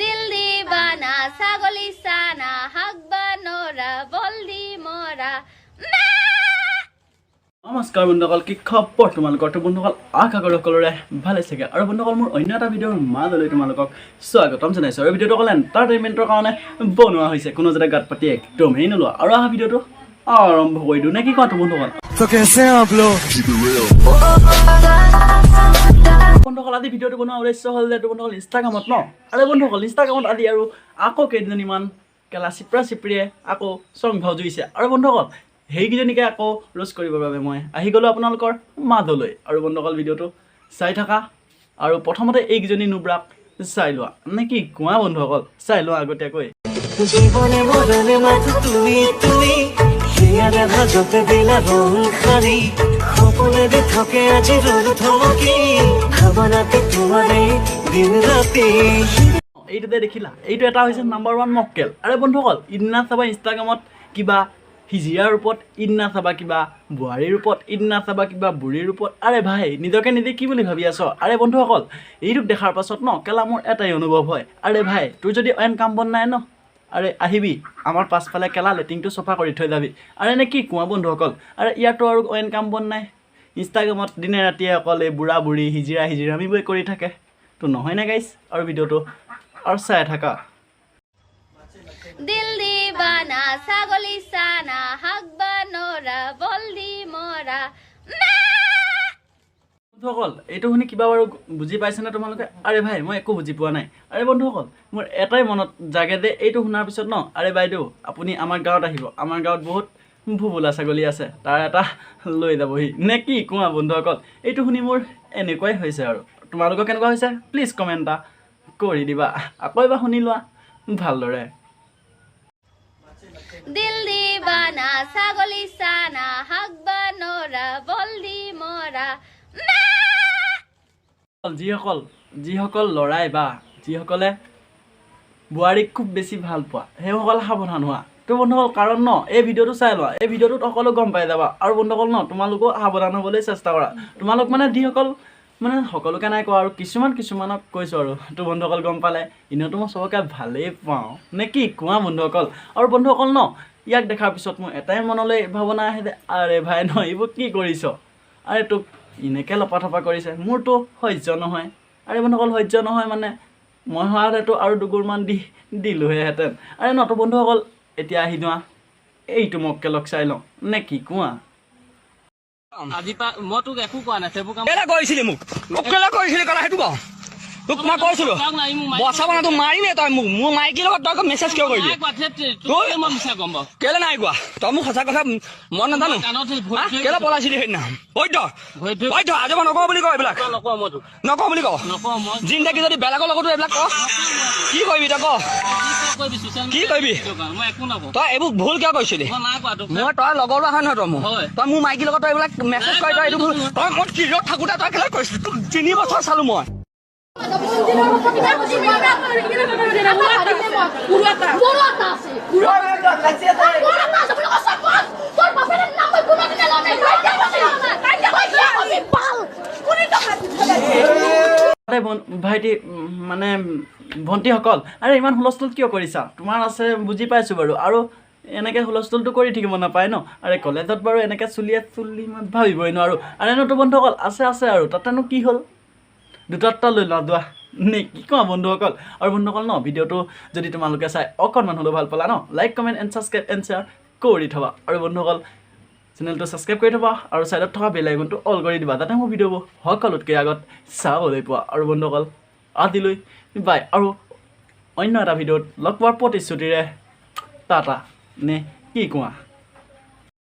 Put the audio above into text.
দিল দিবানা ছাগলী চানা হাগবা নৰা বলদি মৰা নমস্কাৰ বন্ধুসকল, কি খবৰ তোমালোকৰ? তো বন্ধুসকল আশা কৰোঁ সকলোৰে ভালে চাগে। আৰু বন্ধুসকল মোৰ অন্য এটা ভিডিঅ'ৰ মাজলৈ তোমালোকক স্বাগতম জনাইছোঁ। আৰু ভিডিঅ'টো অকল এণ্টাৰটেইনমেণ্টৰ কাৰণে বনোৱা হৈছে, কোনো যাতে গাত পাতি একদমেই নোলোৱা। আৰু অহা ভিডিঅ'টো আৰম্ভ কৰি দিওঁ নে কি কোৱা বন্ধুসকল? বন্ধুসকল আজি ভিডিঅ'টো বনোৱা উদ্দেশ্য হ'ল যে বন্ধুসকল ইনষ্টাগ্ৰামত আৰু বন্ধুসকল ইনষ্টাগ্ৰামত আজি আৰু আকৌ কেইদিনমান কেলা চিপৰা চিপৰিয়ে আকৌ চং ভাও জুইছে। আৰু বন্ধুসকল সেইকেইজনীকে আকৌ ৰোজ কৰিবৰ বাবে মই আহি গ'লোঁ আপোনালোকৰ মাজলৈ। আৰু বন্ধুসকল ভিডিঅ'টো চাই থাকা আৰু প্ৰথমতে এইকেইজনী নুব্ৰাক চাই লোৱা নে কি কোৱা বন্ধুসকল? চাই লোৱা আগতীয়াকৈ। এইটোতে দেখিলা, এইটো এটা হৈছে নাম্বাৰ 1 মক্কেল। আৰে বন্ধুসকল ইদিনা চাবা ইনষ্টাগ্ৰামত কিবা হিজিৰাৰ ৰূপত, ইদিনা চাবা কিবা বোৱাৰীৰ ৰূপত, ইদিনা চাবা কিবা বুঢ়ীৰ ৰূপত। আৰে ভাই নিজকে নিজে কি বুলি ভাবি আছ? আৰে বন্ধুসকল এইটোক দেখাৰ পাছত কেলা মোৰ এটাই অনুভৱ হয়, আৰে ভাই তোৰ যদি অইন কাম বন নাই আৰে আহিবি আমাৰ পাছফালে কেলা লেটিংটো চফা কৰি থৈ যাবি। আৰে নে কি কোৱা বন্ধুসকল? আৰে ইয়াতো আৰু অইন কাম বন নাই, ইনষ্টাগ্ৰামত দিনে ৰাতিয়ে অকল এই বুঢ়া বুঢ়ী হিজিৰামিবই কৰি থাকে তো নহয় নে গাইছ? আৰু ভিডিঅ'টো আৰু চাই থাকা। দিল দিবানা ছাগলী চানা হাগবা নৰা বলদি মৰা বন্ধুসকল এইটো শুনি কিবা বাৰু বুজি পাইছেনে তোমালোকে? আৰে ভাই মই একো বুজি পোৱা নাই। আৰে বন্ধুসকল মোৰ এটাই মনত জাগে যে এইটো শুনাৰ পিছত আৰে বাইদেউ আপুনি আমাৰ গাঁৱত আহিব, আমাৰ গাঁৱত বহুত ভুবুলা ছাগলী আছে, তাৰ এটা লৈ যাবহি নে কি কোৱা বন্ধুসকল? এইটো শুনি মোৰ এনেকুৱাই হৈছে। আৰু তোমালোকৰ কেনেকুৱা হৈছে প্লিজ কমেণ্ট এটা কৰি দিবা। আকৌ এবাৰ শুনি লোৱা ভালদৰে। দিল দিবানা ছাগলী চানা হাগবা নৰা বলদি মৰা যিসকল ল'ৰাই বা যিসকলে বোৱাৰীক খুব বেছি ভাল পোৱা সেইসকল সাৱধান হোৱা। তো বন্ধুসকল কাৰণ এই ভিডিঅ'টো চাই লোৱা, এই ভিডিঅ'টোত সকলো গম পাই যাবা। আৰু বন্ধুসকল তোমালোকেও সাৱধান হ'বলৈ চেষ্টা কৰা। তোমালোক যিসকল সকলোকে নাই কোৱা আৰু কিছুমানক কৈছোঁ আৰু তো বন্ধুসকল গম পালে। এনেওতো মই চবকে ভালেই পাওঁ নে কি কোৱা বন্ধুসকল? আৰু বন্ধুসকল ইয়াক দেখাৰ পিছত মোৰ এটাই মনলৈ ভাৱনা আহে যে আৰে ভাই এইবোৰ কি কৰিছ? আৰে তোক এনেকৈ লপাথপা কৰিছে, মোৰতো সহ্য নহয়। আৰে বন্ধুসকল সহ্য নহয় মই হোৱাহেঁতেতো আৰু দুগুৰমান দিলোহেঁতেন। আৰে তো বন্ধুসকল এতিয়া আহি যোৱা এইটো মক্কেলক চাই লওঁ নে কি কোৱা? আজি মই তোক একো কোৱা নাই, সেইবোৰ কাম কৰিছিলি মোক কৰিছিলি কথা সেইটো কওঁ। তোক মই কৈছিলো বচাব না, তোক মাৰিমে তই মোক। মোৰ মাইকীৰ লগত তই মেছেজ কিয় কৰিলি? কেলে নাই কোৱা? তই মোক সঁচা কথা মই নাজানো কেলে পলাইছিলি সেইদিনা? বৈধ আজি মই নকওঁ বুলি কওঁ, এইবিলাক নকওঁ বুলি কওঁ। জিন্দাগী যদি বেলেগৰ লগতো এইবিলাক ক কি কৰিবি? তই ক কি কৰিবি? তই এইবোৰ ভুল কিয় কৰিছিলি? মই তই লগৰ হয় নহয় তই মোক, তই মোৰ মাইকীৰ লগত তই এইবিলাক মেছেজ কৰি তই এইটো তই মই কিৰত থাকোঁতে তই কেলে কৰিছিলি? তোক 3 বছৰ চালো মই। ভাইটি ভণ্টিসকল আৰে ইমান হুলস্থুল কিয় কৰিছা? তোমাৰ আছে বুজি পাইছোঁ বাৰু, আৰু এনেকৈ হুলস্থুলটো কৰি থাকিব নাপায় আৰে কলেজত বাৰু এনেকৈ চুলি ইমান ভাবিবই নোৱাৰো। আৰে তো বন্ধুসকল আছে আৰু তাতেনো কি হ'ল? দুটা লৈ লোৱা দোৱা নে কি কোৱা বন্ধুসকল? আৰু বন্ধুসকল ভিডিঅ'টো যদি তোমালোকে চাই অকণমান হ'লেও ভাল পালা like comment and subscribe and share কৰি থবা। আৰু বন্ধুসকল চেনেলটো ছাবস্ক্ৰাইব কৰি থবা আৰু ছাইডত থকা বেল আইকনটো অল কৰি দিবা যাতে মোৰ ভিডিঅ'বোৰ সকলোতকৈ আগত চাবলৈ পোৱা। আৰু বন্ধুসকল আজিলৈ বাই, আৰু অন্য এটা ভিডিঅ'ত লগ পোৱাৰ প্ৰতিশ্ৰুতিৰে টাটা নে কি কোৱা?